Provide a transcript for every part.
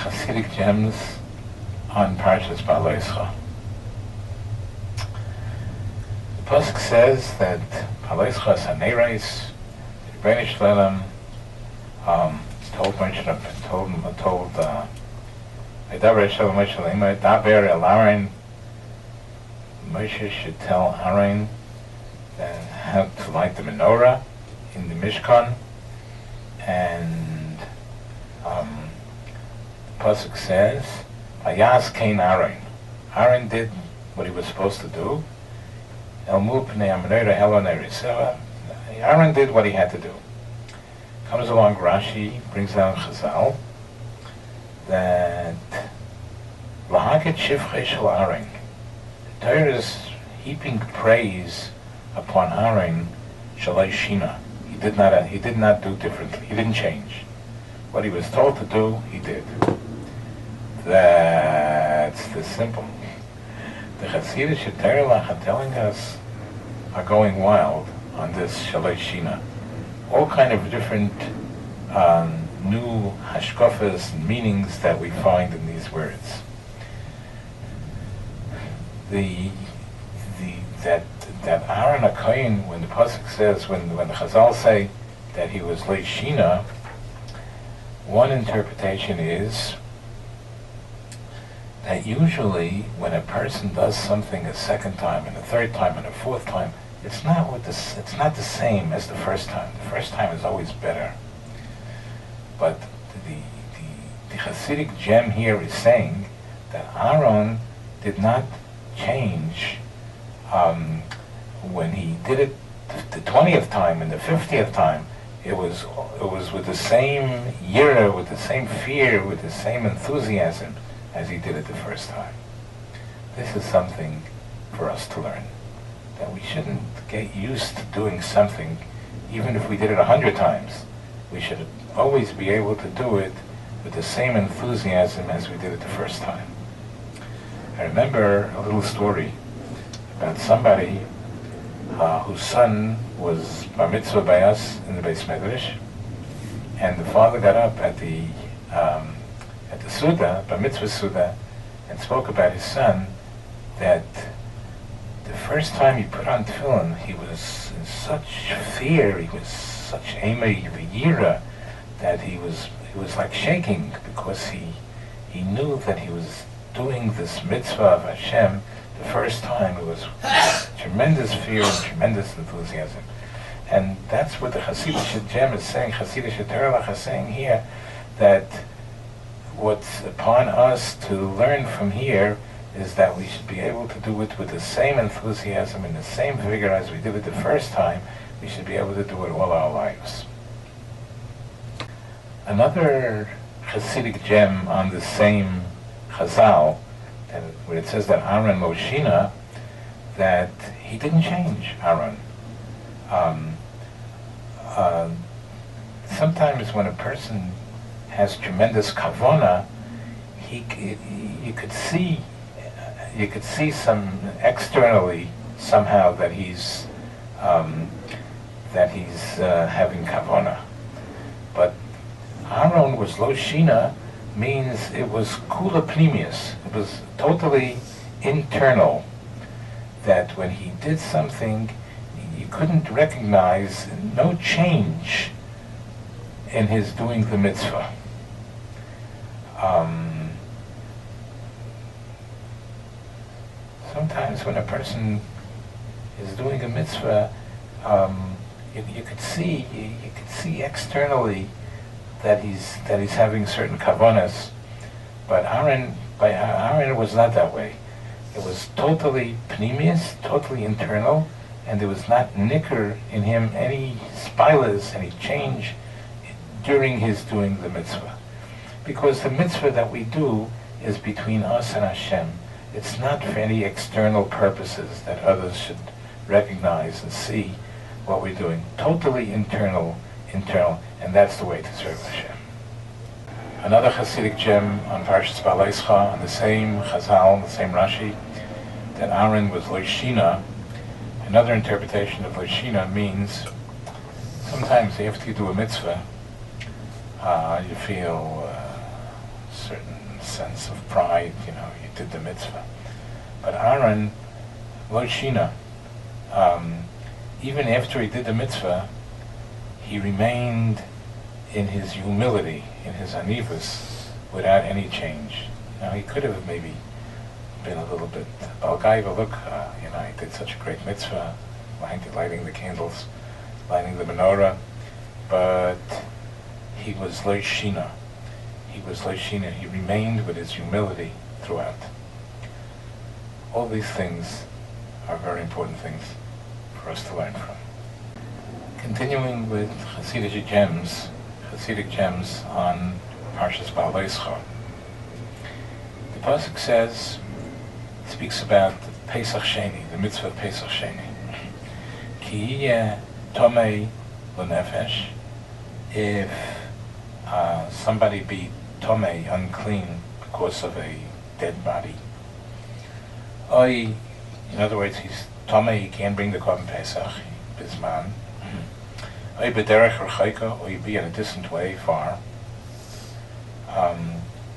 Chassidic gems on Parshas Bhaaloscha. The Pasuk says that Bhaaloscha is Hanerais, the Rebbeinu Shalom told Daber El Aaron, Moshe should tell Aaron how to light the menorah in the Mishkan, and the Pasuk says, Vayas Kain Aaron. Aaron did what he was supposed to do. Aaron did what he had to do. Comes along Rashi, brings down Chazal, that Lahaket Shivchei Shel Aaron. The Torah is heaping praise upon Aaron Shalai Shina. He did not do differently. He didn't change. What he was told to do, he did. That's the simple. The Chassidic Torah telling us are going wild on this Shalai Shina. All kind of different new hashkafas and meanings that we find in these words. That Aaron HaKohen, when the pasuk says, when the Chazal say that he was Lei Shina, one interpretation is that usually when a person does something a second time and a third time and a fourth time, it's not the same as the first time. The first time is always better. But the Chassidic gem here is saying that Aaron did not change when he did it the 20th time and the 50th time. It was with the same yira, with the same fear, with the same enthusiasm as he did it the first time. This is something for us to learn, that we shouldn't get used to doing something, even if we did it 100 times. We should always be able to do it with the same enthusiasm as we did it the first time. I remember a little story about somebody whose son was bar mitzvah by us in the Beis Medrash, and the father got up at the Suda, bar mitzvah Suda, and spoke about his son, that the first time he put on tefillin, he was in such fear, he was such emei v'yira, that he was like shaking, because he knew that he was doing this mitzvah of Hashem the first time. It was tremendous fear and tremendous enthusiasm. And that's what the Chassidic gem is saying, Chassidic Torah is saying here, that what's upon us to learn from here is that we should be able to do it with the same enthusiasm and the same vigor as we did it the first time. We should be able to do it all our lives. Another Chassidic gem on the same Chazal, where it says that Aaron Moshina, that he didn't change, Aaron. Sometimes when a person has tremendous kavana, you could see some externally somehow that he's having kavana. But Aaron was lo shina, means it was kula pnimius. It was totally internal. That when he did something, you couldn't recognize no change in his doing the mitzvah. Sometimes when a person is doing a mitzvah, you could see externally that he's having certain kavanas, but Aaron it was not that way. It was totally pnimius, totally internal, and there was not nicker in him any spilas, any change during his doing the mitzvah. Because the mitzvah that we do is between us and Hashem. It's not for any external purposes that others should recognize and see what we're doing. Totally internal, and that's the way to serve Hashem. Another Chassidic gem on Parshas Bhaaloscha, on the same Chazal, the same Rashi, that Aaron was Lo Shina. Another interpretation of Lo Shina means sometimes after you do a mitzvah, you feel certain sense of pride, you did the mitzvah. But Aaron, lo shina, even after he did the mitzvah, he remained in his humility, in his anivus, without any change. He could have maybe been a little bit, Balgaiva, look, he did such a great mitzvah, lighting the candles, lighting the menorah, but he was lo shina. He was lo shina. He remained with his humility throughout. All these things are very important things for us to learn from. Continuing with Chassidic gems on Parshas Bhaaloscha. The pasuk says, speaks about Pesach Sheni, the mitzvah of Pesach Sheni. Ki yeh tomei l'nefesh, if somebody be tomei, unclean, because of a dead body. In other words, he's tomei, he can't bring the korban Pesach, bisman. Or you be in a distant way, far.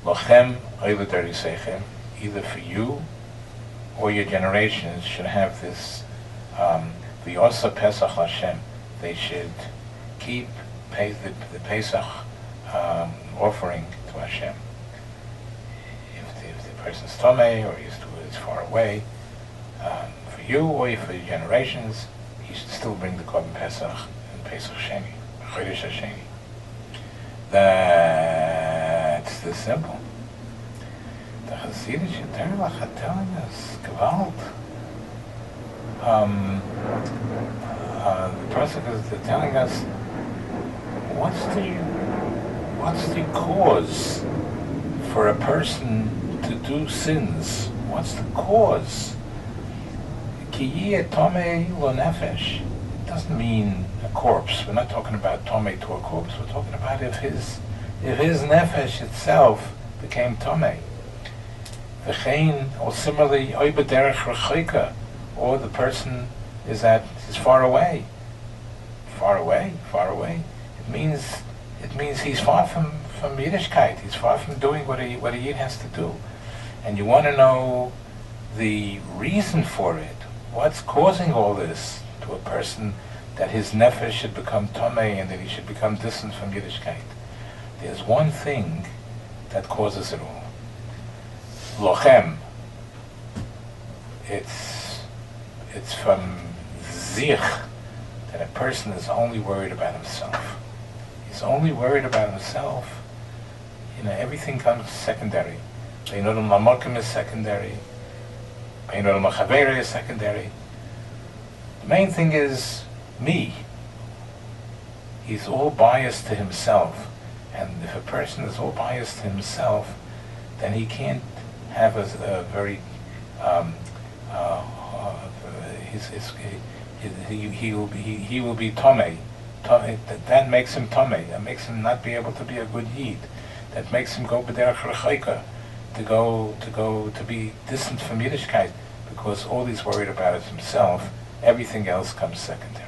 Lochem, either for you or your generations should have this V'yosa Pesach Hashem. They should keep the Pesach offering to Hashem. If the person's tomei or is far away, for you or for your generations, he should still bring the korban Pesach. Pesach Sheni, Chodesh HaSheni. That's the simple. The Chassidic Terlach are telling us, Gewalt. The Pasuk is telling us, what's the cause for a person to do sins? What's the cause? Ki yeh tomei lo nefesh. It doesn't mean a corpse. We're not talking about tomei to a corpse. We're talking about if his nefesh itself became tomei. V'chein, or similarly, oy b'derech rechoika, or the person is far away. Far away. It means he's far from Yiddishkeit. He's far from doing what a Yid has to do. And you want to know the reason for it. What's causing all this to a person, that his nefesh should become tomei and that he should become distant from Yiddishkeit? There's one thing that causes it all. Lochem. It's from zich, that a person is only worried about himself. He's only worried about himself. Everything comes secondary. Beinodim lamokim is secondary. Beinodim lachavera is secondary. The main thing is me. He's all biased to himself. And if a person is all biased to himself, then he can't have a very he will be tomei. That makes him tomei. That makes him not be able to be a good yid. That makes him go b'derech rechoika, to be distant from Yiddishkeit, because all he's worried about is himself. Everything else comes secondary.